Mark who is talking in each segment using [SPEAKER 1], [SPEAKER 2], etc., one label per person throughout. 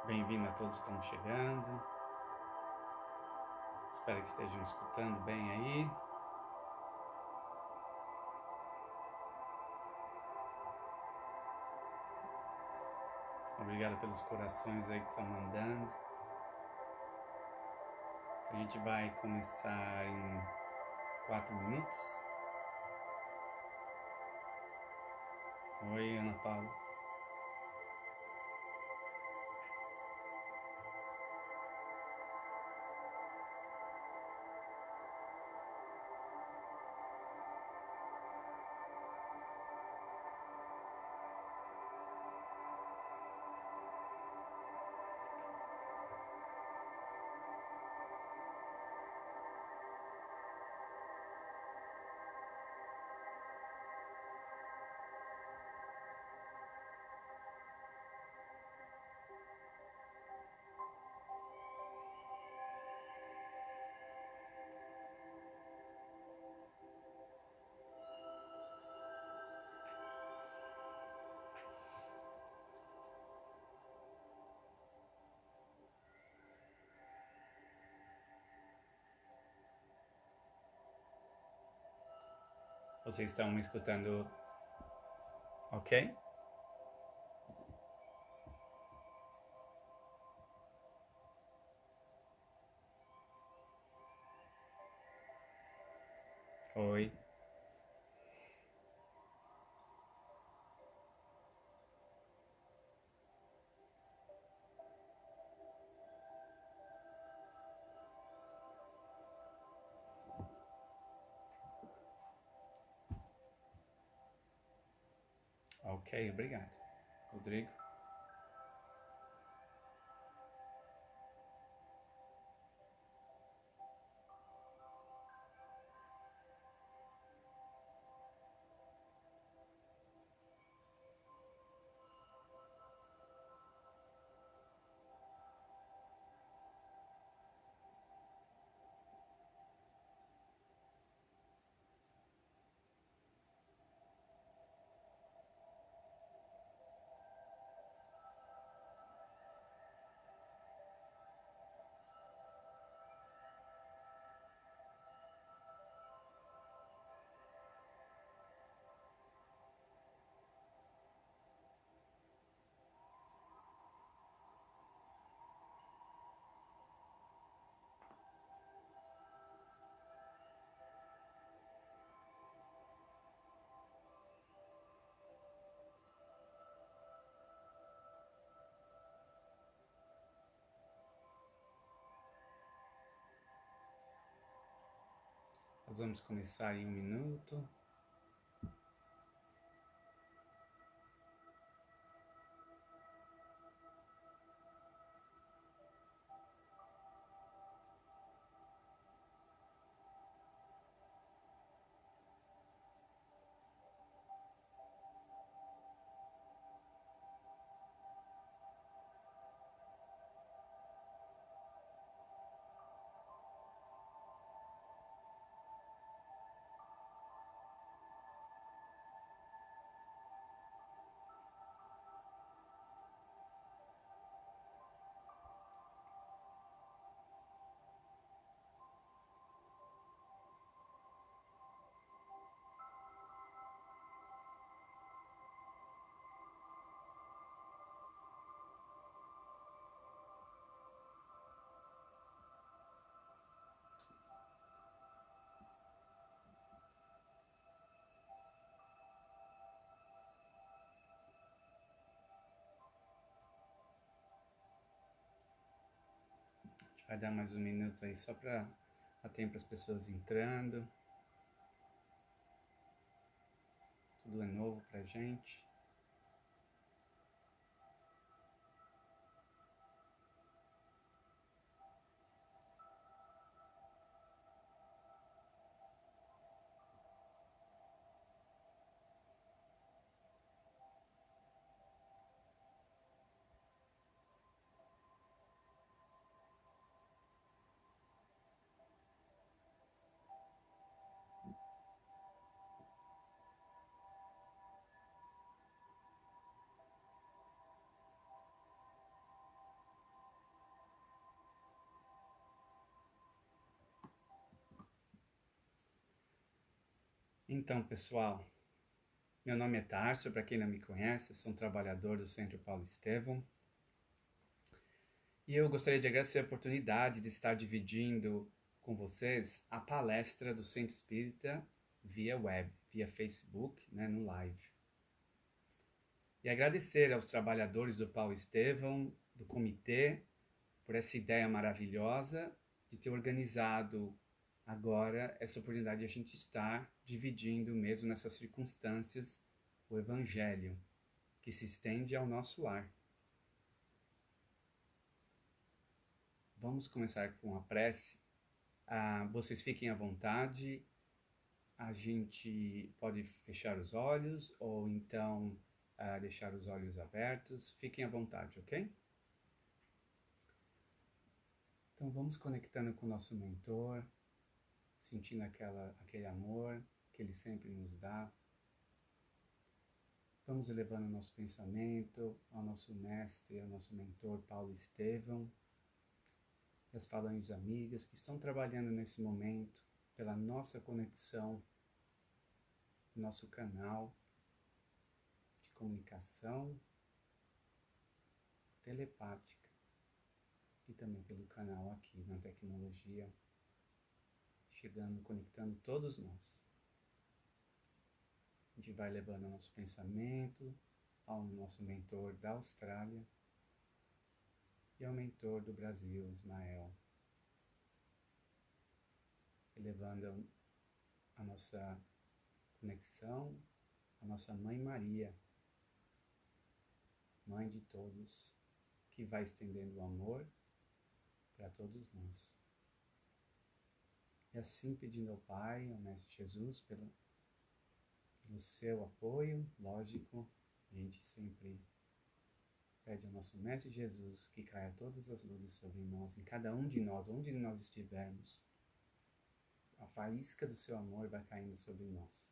[SPEAKER 1] Bem-vindo a todos que estão chegando. Espero que estejam escutando bem aí. Obrigado pelos corações aí que estão mandando. A gente vai começar em 4 minutos. Oi, Ana Paula. Vocês estão me escutando ok? Oi. Ok, obrigado. Rodrigo. Nós vamos começar em 1 minuto. Vai dar mais 1 minuto aí só para dar tempo para as pessoas entrando. Tudo é novo pra gente. Então, pessoal, meu nome é Tarso, para quem não me conhece, sou um trabalhador do Centro Paulo Estevão. E eu gostaria de agradecer a oportunidade de estar dividindo com vocês a palestra do Centro Espírita via web, via Facebook, no live. E agradecer aos trabalhadores do Paulo Estevão, do comitê, por essa ideia maravilhosa de ter organizado agora essa oportunidade de a gente estar dividindo mesmo nessas circunstâncias o Evangelho que se estende ao nosso lar. Vamos começar com a prece. Vocês fiquem à vontade, a gente pode fechar os olhos ou então deixar os olhos abertos. Fiquem à vontade, ok? Então vamos conectando com o nosso mentor, sentindo aquele amor que ele sempre nos dá. Vamos elevando o nosso pensamento ao nosso mestre, ao nosso mentor Paulo Estevão, e as falanges amigas que estão trabalhando nesse momento pela nossa conexão, nosso canal de comunicação telepática e também pelo canal aqui na tecnologia, chegando, conectando todos nós. A gente vai levando o nosso pensamento ao nosso mentor da Austrália e ao mentor do Brasil, Ismael, elevando a nossa conexão à nossa Mãe Maria, Mãe de todos, que vai estendendo o amor para todos nós. E assim pedindo ao Pai, ao Mestre Jesus, pelo seu apoio, lógico, a gente sempre pede ao nosso Mestre Jesus que caia todas as luzes sobre nós, em cada um de nós, onde nós estivermos. A faísca do seu amor vai caindo sobre nós,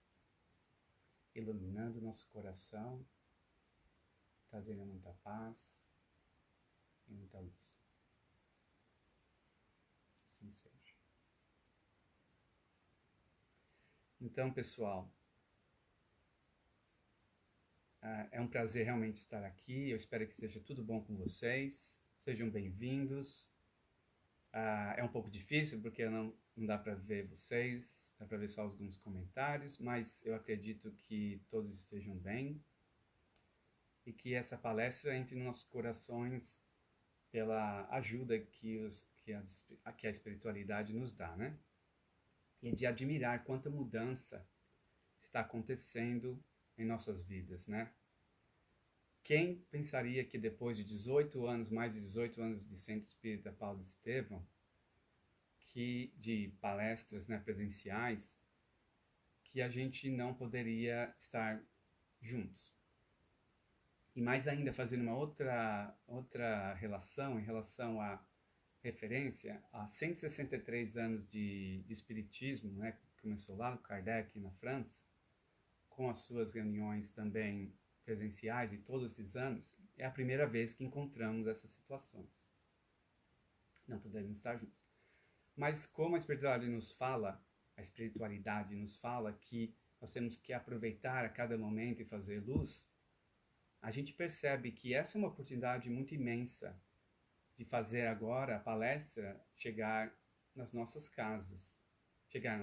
[SPEAKER 1] iluminando nosso coração, trazendo muita paz e muita luz. Assim seja. Então, pessoal, é um prazer realmente estar aqui. Eu espero que seja tudo bom com vocês. Sejam bem-vindos. É um pouco difícil porque não dá para ver vocês, dá para ver só alguns comentários, mas eu acredito que todos estejam bem e que essa palestra entre nos nossos corações pela ajuda que a espiritualidade nos dá, né? E de admirar quanta mudança está acontecendo em nossas vidas, né? Quem pensaria que depois de 18 anos, mais de 18 anos de Centro Espírita Paulo Estevão, de palestras, né, presenciais, que a gente não poderia estar juntos. E mais ainda, fazendo uma outra relação, em relação à referência a 163 anos de Espiritismo, né, que começou lá no Kardec, na França, com as suas reuniões também presenciais e todos esses anos, é a primeira vez que encontramos essas situações. Não poderíamos estar juntos. Mas como a espiritualidade nos fala que nós temos que aproveitar a cada momento e fazer luz, a gente percebe que essa é uma oportunidade muito imensa de fazer agora a palestra chegar nas nossas casas, chegar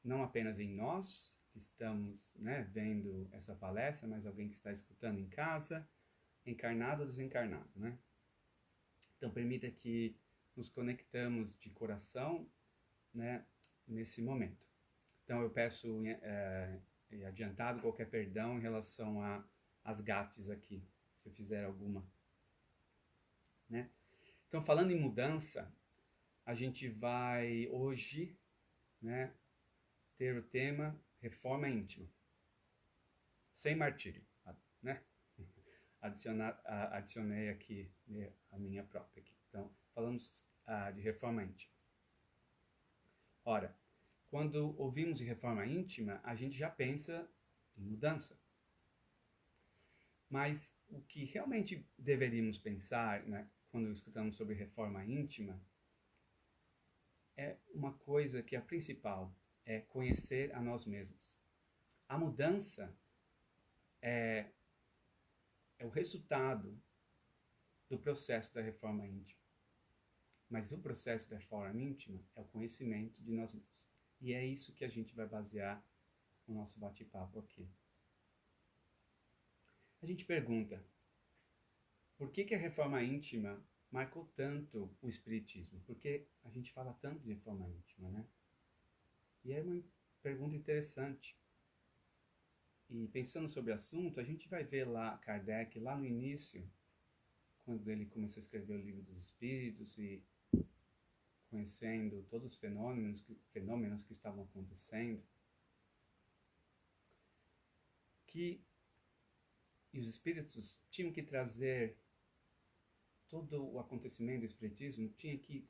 [SPEAKER 1] não apenas em nós, que estamos, né, vendo essa palestra, mas alguém que está escutando em casa, encarnado ou desencarnado, né? Então permita que nos conectamos de coração, né, nesse momento. Então eu peço adiantado qualquer perdão em relação às gafes aqui, se eu fizer alguma, né? Então, falando em mudança, a gente vai hoje, né, ter o tema Reforma Íntima, sem martírio, né? Adicionei aqui a minha própria aqui. Então, falamos de reforma íntima. Ora, quando ouvimos de reforma íntima, a gente já pensa em mudança. Mas o que realmente deveríamos pensar, né, quando escutamos sobre reforma íntima, é uma coisa que é a principal, é conhecer a nós mesmos. A mudança é o resultado do processo da reforma íntima. Mas o processo da reforma íntima é o conhecimento de nós mesmos. E é isso que a gente vai basear o nosso bate-papo aqui. A gente pergunta, por que a reforma íntima marcou tanto o espiritismo? Porque a gente fala tanto de reforma íntima, né? E é uma pergunta interessante. E pensando sobre o assunto, a gente vai ver lá Kardec, lá no início, quando ele começou a escrever o Livro dos Espíritos e conhecendo todos os fenômenos que estavam acontecendo, que e os espíritos tinham que trazer todo o acontecimento do espiritismo, tinha que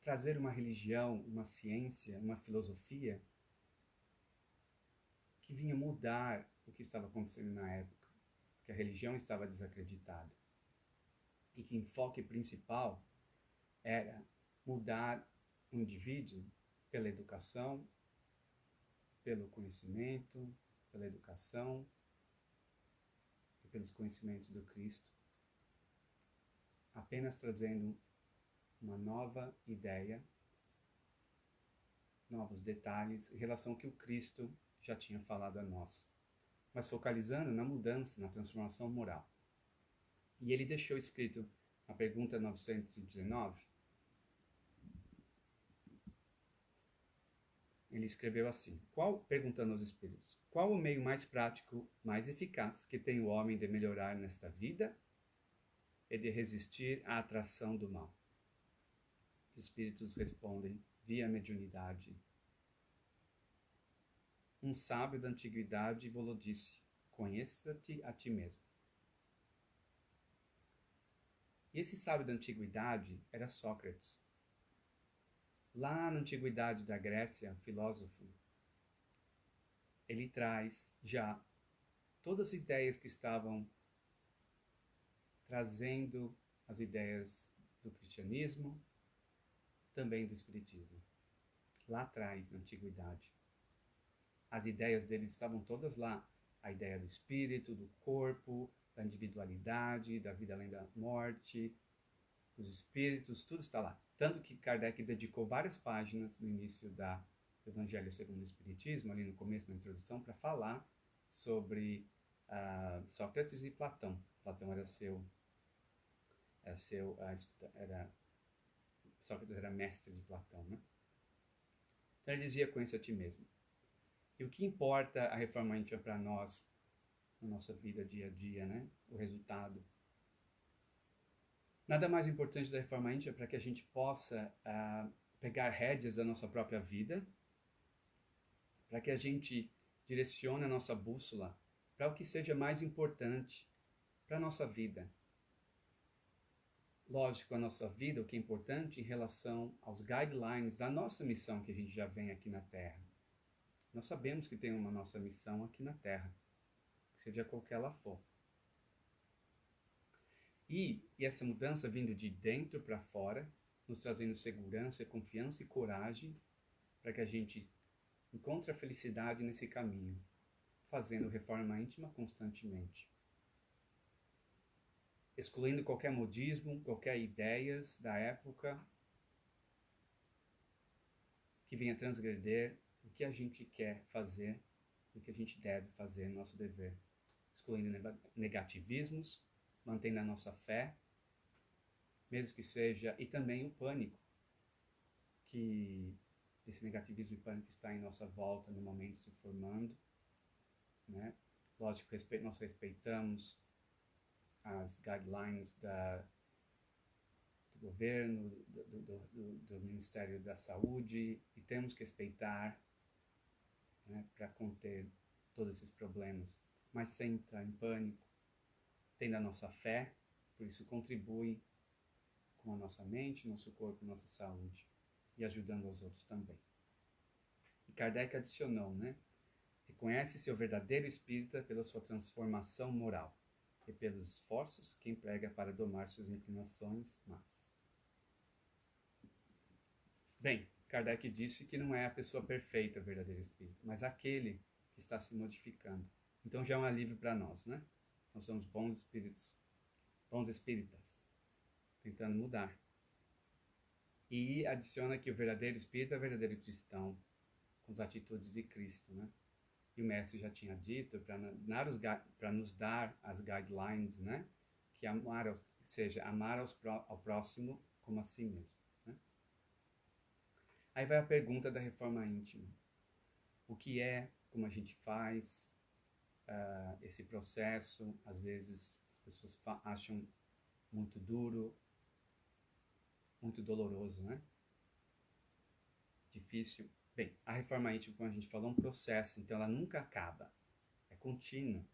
[SPEAKER 1] trazer uma religião, uma ciência, uma filosofia que vinha mudar o que estava acontecendo na época, que a religião estava desacreditada. E que o enfoque principal era mudar o indivíduo pela educação, pelo conhecimento, pela educação e pelos conhecimentos do Cristo, apenas trazendo uma nova ideia, novos detalhes em relação ao que o Cristo já tinha falado a nós, mas focalizando na mudança, na transformação moral. E ele deixou escrito a pergunta 919, ele escreveu assim, perguntando aos espíritos, qual o meio mais prático, mais eficaz que tem o homem de melhorar nesta vida e de resistir à atração do mal? Os espíritos respondem, via mediunidade. Um sábio da antiguidade vos disse, conheça-te a ti mesmo. E esse sábio da antiguidade era Sócrates. Lá na antiguidade da Grécia, filósofo, ele traz já todas as ideias que estavam trazendo as ideias do cristianismo, também do espiritismo. Lá atrás, na antiguidade. As ideias deles estavam todas lá. A ideia do espírito, do corpo, da individualidade, da vida além da morte, dos espíritos, tudo está lá. Tanto que Kardec dedicou várias páginas no início do Evangelho segundo o Espiritismo, ali no começo, na introdução, para falar sobre Sócrates e Platão. Platão Sócrates era mestre de Platão, né? Então ele dizia, conheça a ti mesmo. E o que importa a reforma íntima para nós, na nossa vida dia a dia, né? O resultado. Nada mais importante da reforma íntima para que a gente possa pegar rédeas da nossa própria vida, para que a gente direcione a nossa bússola para o que seja mais importante para a nossa vida. Lógico, a nossa vida, o que é importante em relação aos guidelines da nossa missão que a gente já vem aqui na Terra. Nós sabemos que tem uma nossa missão aqui na Terra, seja qual que ela for. E essa mudança vindo de dentro para fora, nos trazendo segurança, confiança e coragem para que a gente encontre a felicidade nesse caminho, fazendo reforma íntima constantemente. Excluindo qualquer modismo, qualquer ideias da época que venha transgredir o que a gente quer fazer, o que a gente deve fazer, nosso dever. Excluindo negativismos, mantendo a nossa fé, mesmo que seja, e também o pânico, que esse negativismo e pânico está em nossa volta no momento se formando, né? Lógico, nós respeitamos as guidelines do governo, do Ministério da Saúde, e temos que respeitar, né, para conter todos esses problemas, mas sem entrar em pânico, tendo a nossa fé, por isso contribui com a nossa mente, nosso corpo, nossa saúde, e ajudando aos outros também. E Kardec adicionou, né? Reconhece seu verdadeiro espírita pela sua transformação moral e pelos esforços que emprega para domar suas inclinações más. Bem, Kardec disse que não é a pessoa perfeita o verdadeiro espírito, mas aquele que está se modificando. Então já é um alívio para nós, né? Nós somos bons espíritos, bons espíritas, tentando mudar. E adiciona que o verdadeiro espírito é o verdadeiro cristão, com as atitudes de Cristo, né? E o mestre já tinha dito para nos dar as guidelines, né? Que amar ao próximo como a si mesmo, né? Aí vai a pergunta da reforma íntima. O que é, como a gente faz esse processo? Às vezes as pessoas acham muito duro, muito doloroso, né? Difícil. Bem, a reforma íntima, como a gente falou, é um processo, então ela nunca acaba. É contínuo.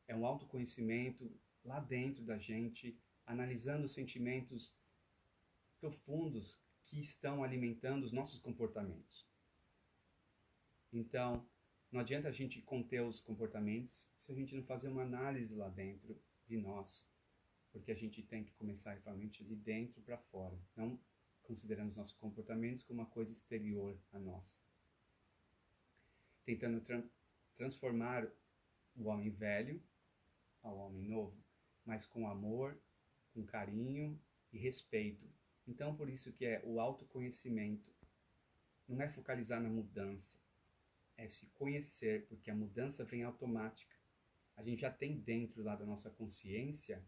[SPEAKER 1] É um autoconhecimento lá dentro da gente, analisando os sentimentos profundos que estão alimentando os nossos comportamentos. Então, não adianta a gente conter os comportamentos se a gente não fazer uma análise lá dentro de nós, porque a gente tem que começar a reforma íntima de dentro para fora, não considerando os nossos comportamentos como uma coisa exterior a nós. Tentando transformar o homem velho ao homem novo, mas com amor, com carinho e respeito. Então, por isso que é o autoconhecimento. Não é focalizar na mudança, é se conhecer, porque a mudança vem automática. A gente já tem dentro lá da nossa consciência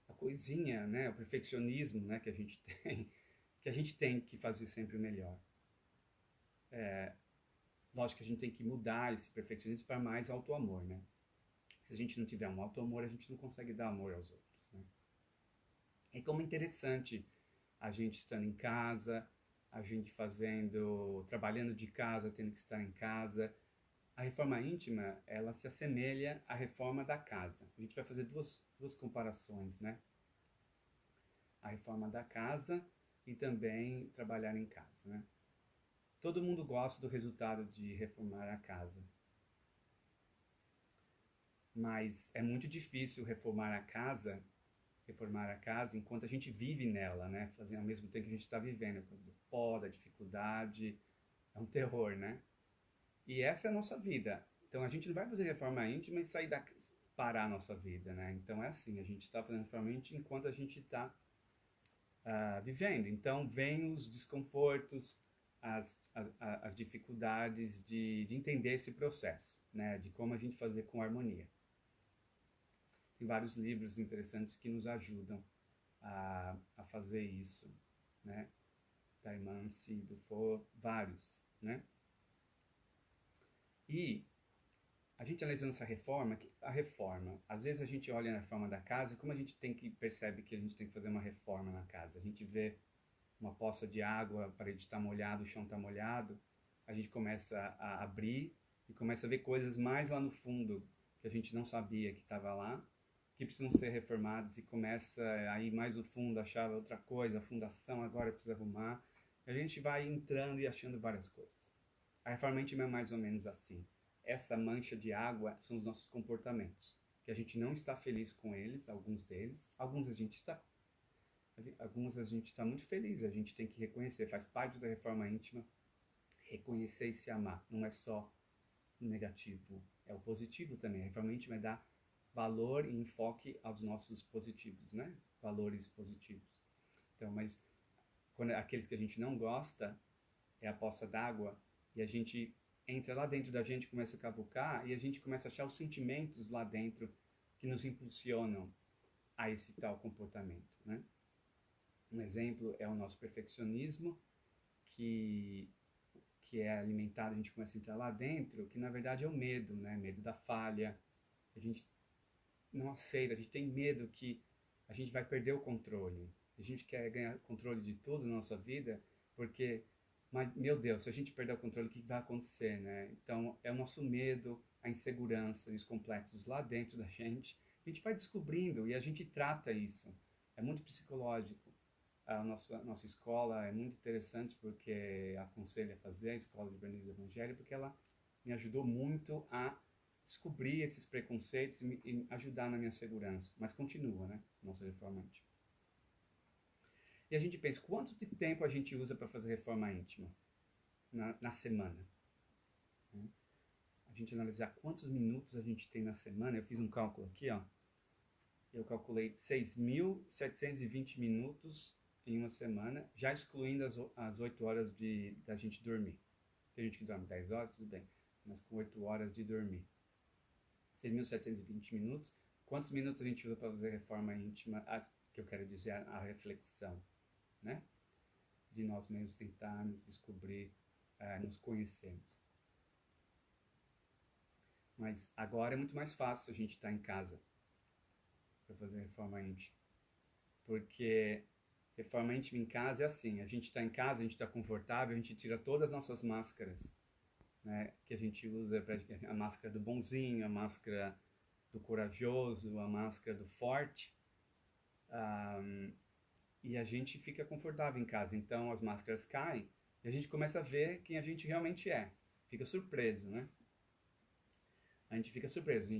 [SPEAKER 1] a coisinha, né, o perfeccionismo, né, que a gente tem que fazer sempre o melhor. Lógico que a gente tem que mudar esse perfeccionismo para mais auto-amor, né? Se a gente não tiver um auto-amor, a gente não consegue dar amor aos outros, né? É como interessante a gente estando em casa, a gente trabalhando de casa, tendo que estar em casa. A reforma íntima, ela se assemelha à reforma da casa. A gente vai fazer duas comparações, né? A reforma da casa e também trabalhar em casa, né? Todo mundo gosta do resultado de reformar a casa. Mas é muito difícil reformar a casa enquanto a gente vive nela, né? Fazendo ao mesmo tempo que a gente está vivendo, do pó, da dificuldade, é um terror, né? E essa é a nossa vida. Então a gente não vai fazer reforma íntima e parar a nossa vida, né? Então é assim, a gente está fazendo reforma íntima enquanto a gente está vivendo. Então vem os desconfortos, as dificuldades de entender esse processo, né? De como a gente fazer com harmonia. Tem vários livros interessantes que nos ajudam a fazer isso, né? Da Imânci, do Fo, vários, né? E a gente analisando essa reforma, às vezes a gente olha na reforma da casa e como a gente percebe que a gente tem que fazer uma reforma na casa, a gente vê uma poça de água, a parede está molhada, o chão está molhado, a gente começa a abrir e começa a ver coisas mais lá no fundo que a gente não sabia que estava lá, que precisam ser reformadas e começa a ir mais no fundo, achar outra coisa, a fundação agora precisa arrumar. A gente vai entrando e achando várias coisas. A reforma íntima é mais ou menos assim. Essa mancha de água são os nossos comportamentos, que a gente não está feliz com eles, alguns deles, alguns a gente está muito feliz, a gente tem que reconhecer, faz parte da reforma íntima, reconhecer e se amar, não é só negativo, é o positivo também. A reforma íntima é dar valor e enfoque aos nossos positivos, né? Valores positivos. Então, mas quando aqueles que a gente não gosta é a poça d'água e a gente entra lá dentro da gente, começa a cavucar e a gente começa a achar os sentimentos lá dentro que nos impulsionam a esse tal comportamento, né? Um exemplo é o nosso perfeccionismo, que é alimentado, a gente começa a entrar lá dentro, que na verdade é o medo, né? Medo da falha. A gente não aceita, a gente tem medo que a gente vai perder o controle. A gente quer ganhar controle de tudo na nossa vida, porque, mas, meu Deus, se a gente perder o controle, o que vai acontecer, né? Então, é o nosso medo, a insegurança e os complexos lá dentro da gente. A gente vai descobrindo e a gente trata isso. É muito psicológico. A nossa escola é muito interessante porque aconselho a fazer a escola de Bernice Evangelho, porque ela me ajudou muito a descobrir esses preconceitos e ajudar na minha segurança. Mas continua, né? Nossa reforma íntima. E a gente pensa, quanto de tempo a gente usa para fazer reforma íntima na semana? a gente analisar quantos minutos a gente tem na semana, eu fiz um cálculo aqui, ó. Eu calculei 6.720 minutos em uma semana, já excluindo as 8 horas da gente dormir. Tem gente que dorme 10 horas, tudo bem, mas com 8 horas de dormir. 6.720 minutos. Quantos minutos a gente usa para fazer reforma íntima? Que eu quero dizer, a reflexão, né? De nós mesmos tentarmos descobrir, nos conhecermos. Mas agora é muito mais fácil a gente estar em casa para fazer reforma íntima. Porque reforma íntima em casa é assim, a gente está em casa, a gente está confortável, a gente tira todas as nossas máscaras, né, que a gente usa, a máscara do bonzinho, a máscara do corajoso, a máscara do forte, e a gente fica confortável em casa. Então as máscaras caem e a gente começa a ver quem a gente realmente é. Fica surpreso, né? A gente fica surpreso.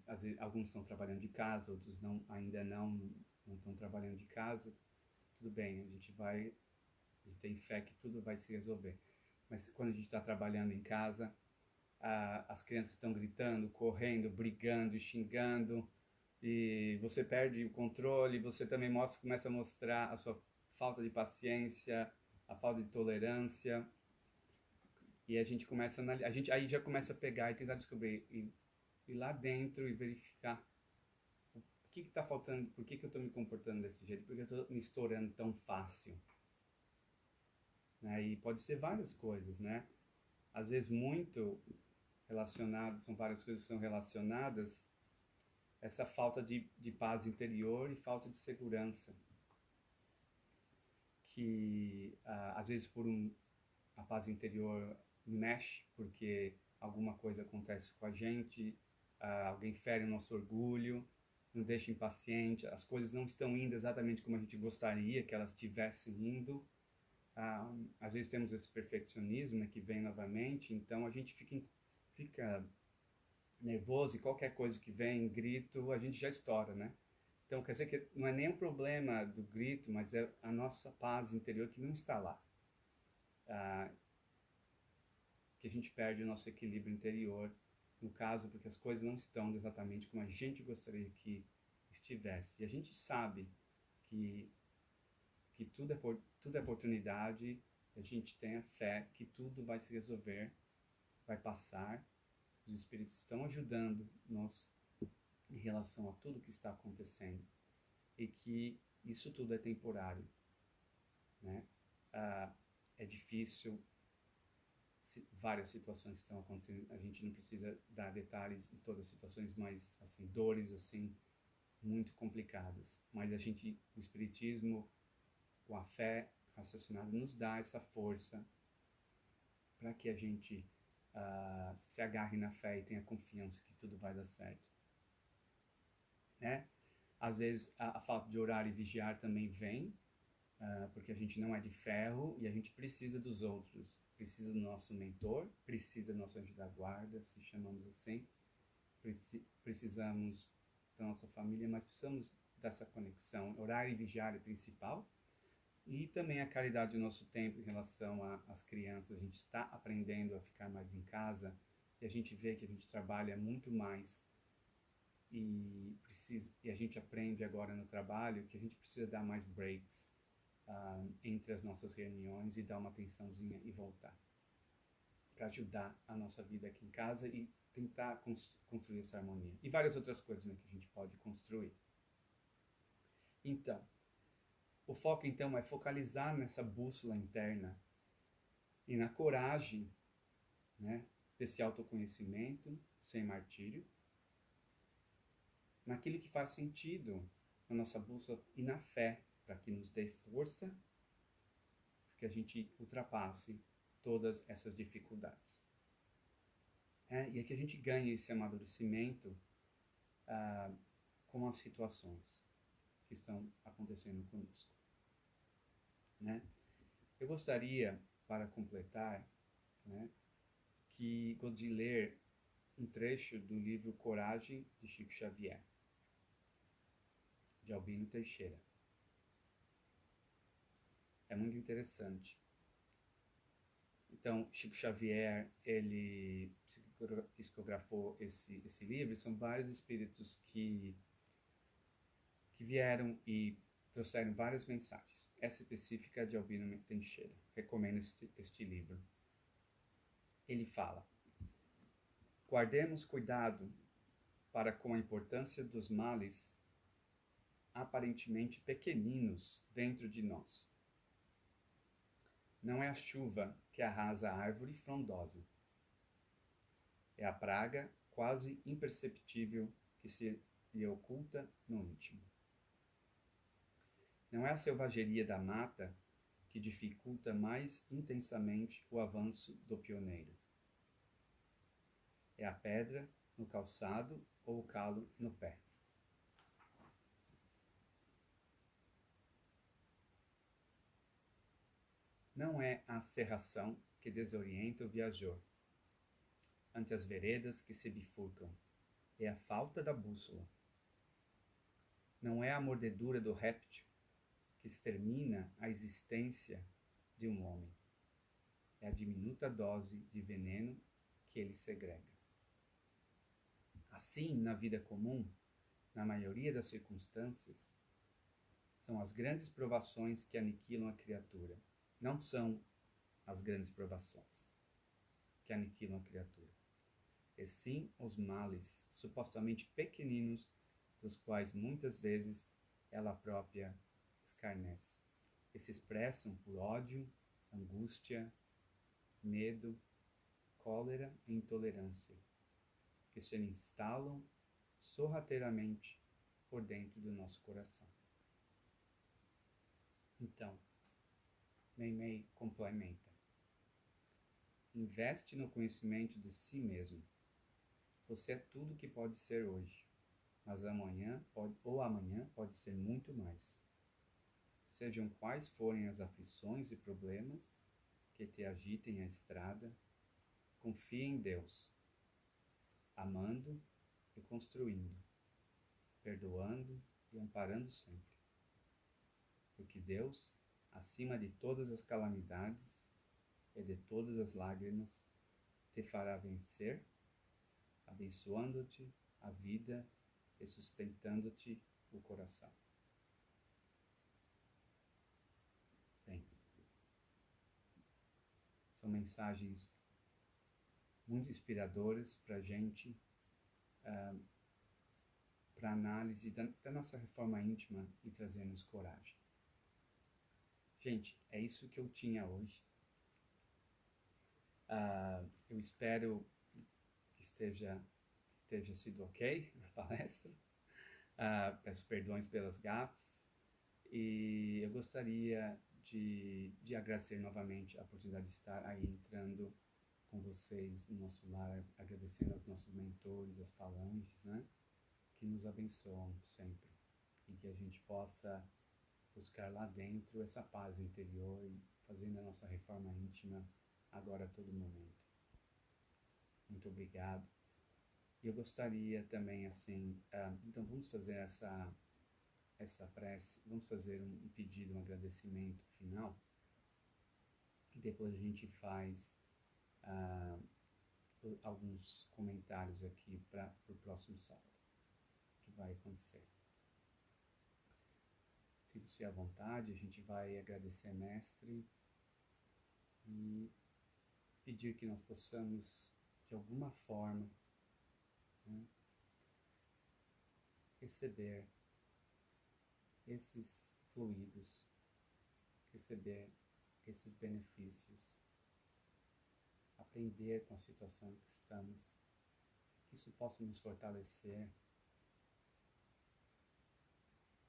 [SPEAKER 1] Às vezes, alguns estão trabalhando de casa, outros ainda não estão trabalhando de casa. Tudo bem, a gente tem fé que tudo vai se resolver. Mas quando a gente está trabalhando em casa, as crianças estão gritando, correndo, brigando e xingando, e você perde o controle, você também começa a mostrar a sua falta de paciência, a falta de tolerância, e a gente aí já começa a pegar e tentar descobrir, e ir lá dentro e verificar o que está faltando, por que eu estou me comportando desse jeito, por que eu estou me estourando tão fácil. Né? E pode ser várias coisas, né? Às vezes muito relacionado, são várias coisas que são relacionadas, essa falta de paz interior e falta de segurança. Que às vezes a paz interior mexe porque alguma coisa acontece com a gente, alguém fere o nosso orgulho, nos deixa impaciente, as coisas não estão indo exatamente como a gente gostaria que elas estivessem indo. Às vezes temos esse perfeccionismo, né, que vem novamente, então a gente fica nervoso e qualquer coisa que vem, grito, a gente já estoura, né? Então quer dizer que não é nem um problema do grito, mas é a nossa paz interior que não está lá. Que a gente perde o nosso equilíbrio interior, no caso, porque as coisas não estão exatamente como a gente gostaria que estivesse. E a gente sabe que tudo é oportunidade, a gente tem a fé que tudo vai se resolver, vai passar, os espíritos estão ajudando nós em relação a tudo que está acontecendo e que isso tudo é temporário, né? É difícil, várias situações que estão acontecendo, a gente não precisa dar detalhes em todas as situações, mas assim, dores assim muito complicadas, mas o espiritismo com a fé raciocinada nos dá essa força para que a gente se agarre na fé e tenha confiança que tudo vai dar certo, né? Às vezes a falta de orar e vigiar também vem, porque a gente não é de ferro e a gente precisa dos outros, precisa do nosso mentor, precisa do nosso anjo da guarda, se chamamos assim, precisamos da nossa família, mas precisamos dessa conexão. Orar e vigiar é principal, e também a caridade do nosso tempo em relação às crianças. A gente está aprendendo a ficar mais em casa e a gente vê que a gente trabalha muito mais e a gente aprende agora no trabalho que a gente precisa dar mais breaks entre as nossas reuniões e dar uma atençãozinha e voltar para ajudar a nossa vida aqui em casa e tentar construir essa harmonia. E várias outras coisas, né, que a gente pode construir. Então, o foco então é focalizar nessa bússola interna e na coragem, né, desse autoconhecimento sem martírio, naquilo que faz sentido na nossa bússola e na fé, para que nos dê força, para que a gente ultrapasse todas essas dificuldades. E é que a gente ganha esse amadurecimento com as situações que estão acontecendo conosco. Né? Eu gostaria, para completar, né, de ler um trecho do livro Coragem, de Chico Xavier, de Albino Teixeira. É muito interessante. Então, Chico Xavier, ele psicografou esse livro, são vários espíritos que vieram e trouxeram várias mensagens. Essa específica é de Albino Teixeira. Recomendo este livro. Ele fala: guardemos cuidado para com a importância dos males aparentemente pequeninos dentro de nós. Não é a chuva que arrasa a árvore frondosa. É a praga quase imperceptível que se lhe oculta no íntimo. Não é a selvageria da mata que dificulta mais intensamente o avanço do pioneiro. É a pedra no calçado ou o calo no pé. Não é a serração que desorienta o viajor ante as veredas que se bifurcam. É a falta da bússola. Não é a mordedura do réptil que extermina a existência de um homem. É a diminuta dose de veneno que ele segrega. Assim, na vida comum, na maioria das circunstâncias, são as grandes provações que aniquilam a criatura. Não são as grandes provações que aniquilam a criatura, e sim os males supostamente pequeninos, dos quais muitas vezes ela própria escarnece, e se expressam por ódio, angústia, medo, cólera e intolerância, que se instalam sorrateiramente por dentro do nosso coração. Então, Meimei complementa: investe no conhecimento de si mesmo. Você é tudo que pode ser hoje, mas amanhã pode ser muito mais. Sejam quais forem as aflições e problemas que te agitem a estrada, confie em Deus, amando e construindo, perdoando e amparando sempre. Porque Deus, acima de todas as calamidades e de todas as lágrimas, te fará vencer, abençoando-te a vida e sustentando-te o coração. Bem, são mensagens muito inspiradoras para a gente, para análise da nossa reforma íntima e trazermos coragem. Gente, é isso que eu tinha hoje. Eu espero que tenha sido ok a palestra. Peço perdões pelas gafes. E eu gostaria de agradecer novamente a oportunidade de estar aí entrando com vocês no nosso lar, agradecendo aos nossos mentores, as falanges, né, que nos abençoam sempre. E que a gente possa buscar lá dentro essa paz interior e fazendo a nossa reforma íntima agora a todo momento. Muito obrigado. E eu gostaria também, assim, então vamos fazer essa prece, vamos fazer um pedido, um agradecimento final, e depois a gente faz alguns comentários aqui para o próximo sábado, que vai acontecer. Sinta-se à vontade, a gente vai agradecer, mestre, e pedir que nós possamos, de alguma forma, né, receber esses fluidos, receber esses benefícios, aprender com a situação que estamos, que isso possa nos fortalecer.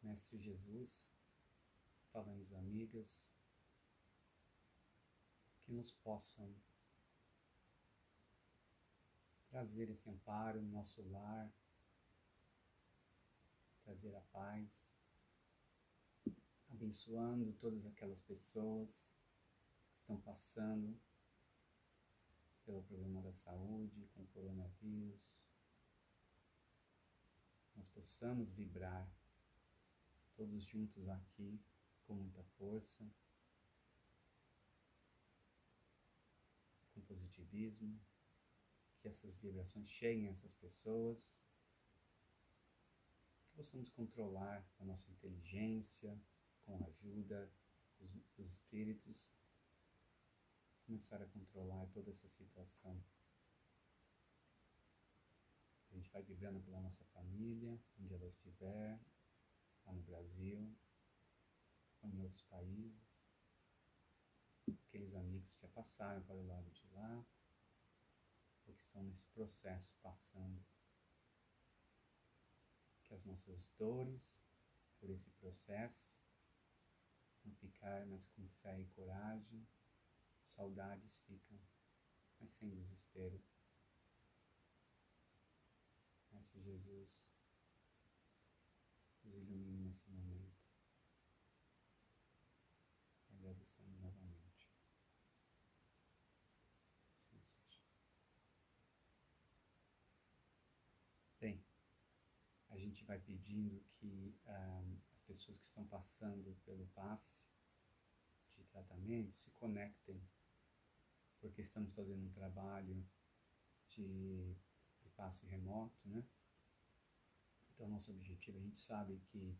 [SPEAKER 1] Mestre Jesus, falanges amigas, que nos possam trazer esse amparo no nosso lar, trazer a paz, abençoando todas aquelas pessoas que estão passando pelo problema da saúde, com o coronavírus. Nós possamos vibrar todos juntos aqui com muita força, com positivismo, que que essas vibrações cheguem a essas pessoas, que possamos controlar a nossa inteligência com a ajuda dos espíritos, começar a controlar toda essa situação. A gente vai vibrando pela nossa família, onde ela estiver, lá no Brasil, ou em outros países, aqueles amigos que já passaram para o lado de lá, ou que estão nesse processo passando. Que as nossas dores por esse processo vão ficar, mas com fé e coragem, saudades ficam, mas sem desespero. Mestre Jesus, nos ilumine nesse momento. Agradecemos novamente. Assim seja. Bem, a gente vai pedindo que as pessoas que estão passando pelo passe de tratamento se conectem, porque estamos fazendo um trabalho de passe remoto, né? Então, nosso objetivo, a gente sabe que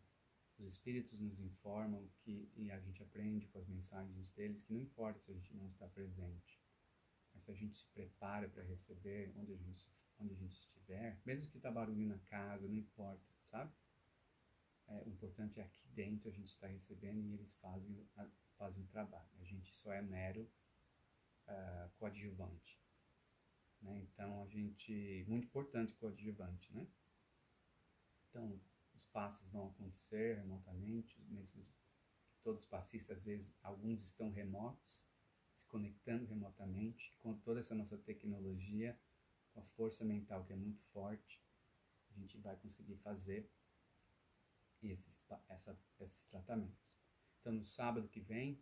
[SPEAKER 1] os espíritos nos informam que, e a gente aprende com as mensagens deles, que não importa se a gente não está presente, mas se a gente se prepara para receber onde a gente estiver, mesmo que está barulho na casa, não importa, sabe? O importante é aqui dentro a gente está recebendo e eles fazem o trabalho. A gente só é mero coadjuvante. Né? Então, muito importante coadjuvante, né? Então, os passes vão acontecer remotamente, mesmo todos os passistas, às vezes, alguns estão remotos, se conectando remotamente, com toda essa nossa tecnologia, com a força mental que é muito forte, a gente vai conseguir fazer esses tratamentos. Então, no sábado que vem,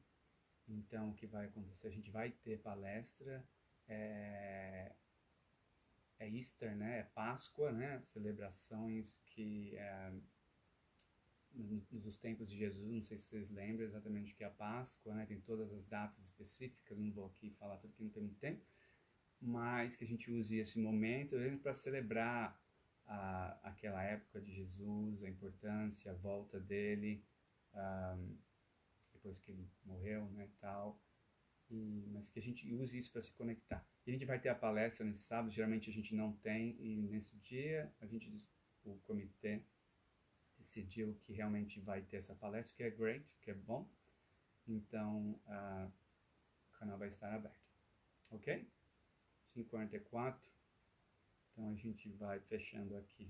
[SPEAKER 1] então, o que vai acontecer? A gente vai ter palestra, é Easter, né? É Páscoa, né? Celebrações que dos tempos de Jesus, não sei se vocês lembram exatamente o que é a Páscoa, né? Tem todas as datas específicas, não vou aqui falar tudo que não tem muito tempo, mas que a gente use esse momento para celebrar aquela época de Jesus, a importância, a volta dele, depois que ele morreu, né, tal, mas que a gente use isso para se conectar. E a gente vai ter a palestra nesse sábado, geralmente a gente não tem, e nesse dia o comitê decidiu que realmente vai ter essa palestra, que é great, que é bom. Então, o canal vai estar aberto. Ok? 5h44. Então, a gente vai fechando aqui.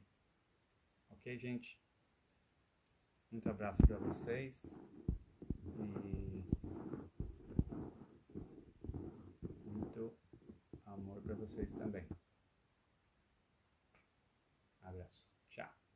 [SPEAKER 1] Ok, gente? Muito abraço para vocês. E muito amor para vocês também. Abraço. Tchau.